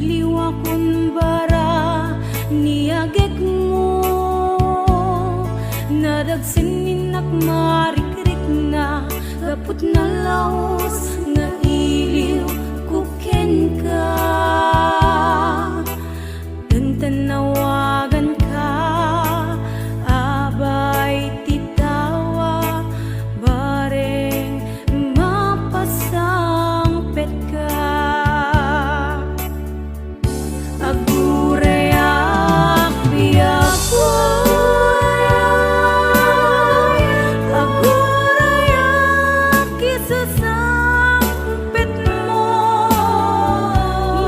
mailiw akong bara niyagek mo. Nadagsinin ak marikrik na gapot na laos nga iliw kuken ka. Tanawagan ka, abay titawa, bareng mapasangpet ka. Agurayak biyak ko, agurayak isasangpet mo,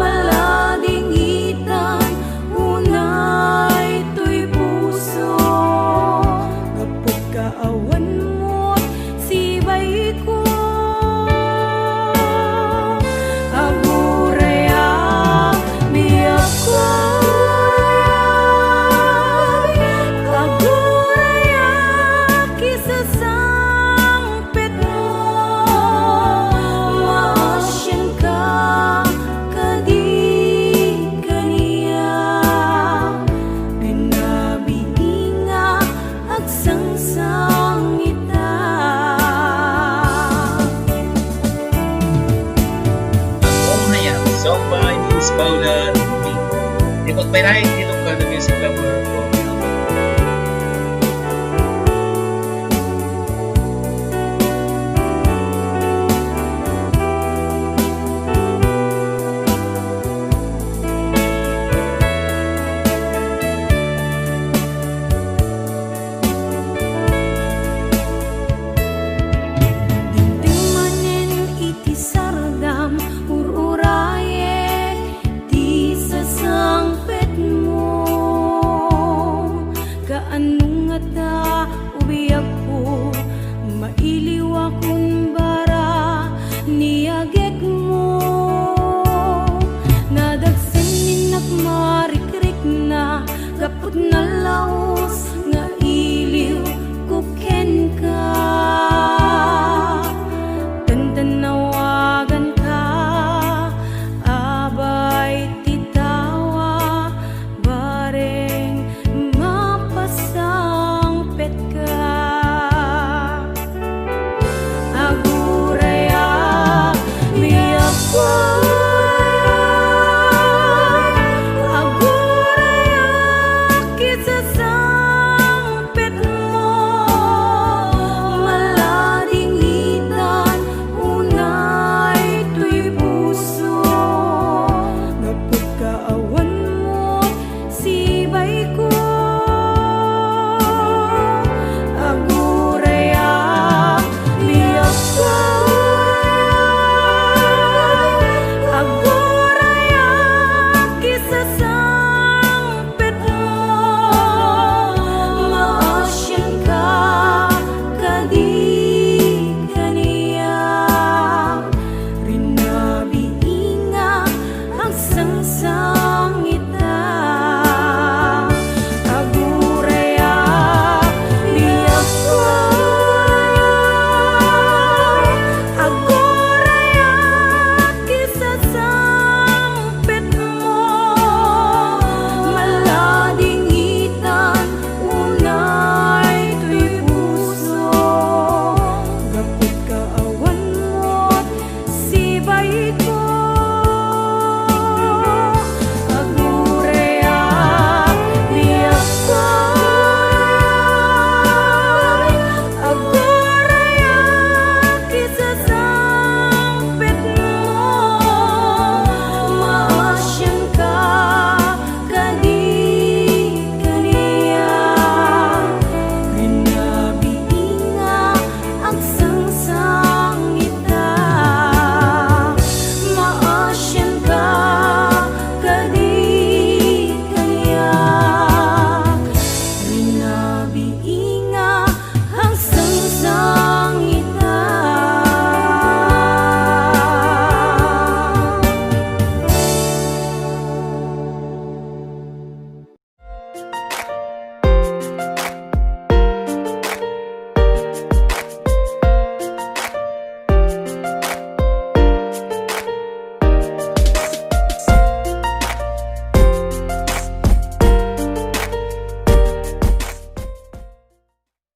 malading itan kaawan mo sibay ko. Agurayak biyak ko, agurayak isasangpet mo, maasyan ka kadi kaniya, binabiinga agsangsang ita. Umaya, song by Miss Paula Rubin. Ikot by Ryan Ilocano Music Lover po. Anong ata ubiyak ko, mailiw akong bara niyagek mo. Nadagsanin ak marikrik na gapot na law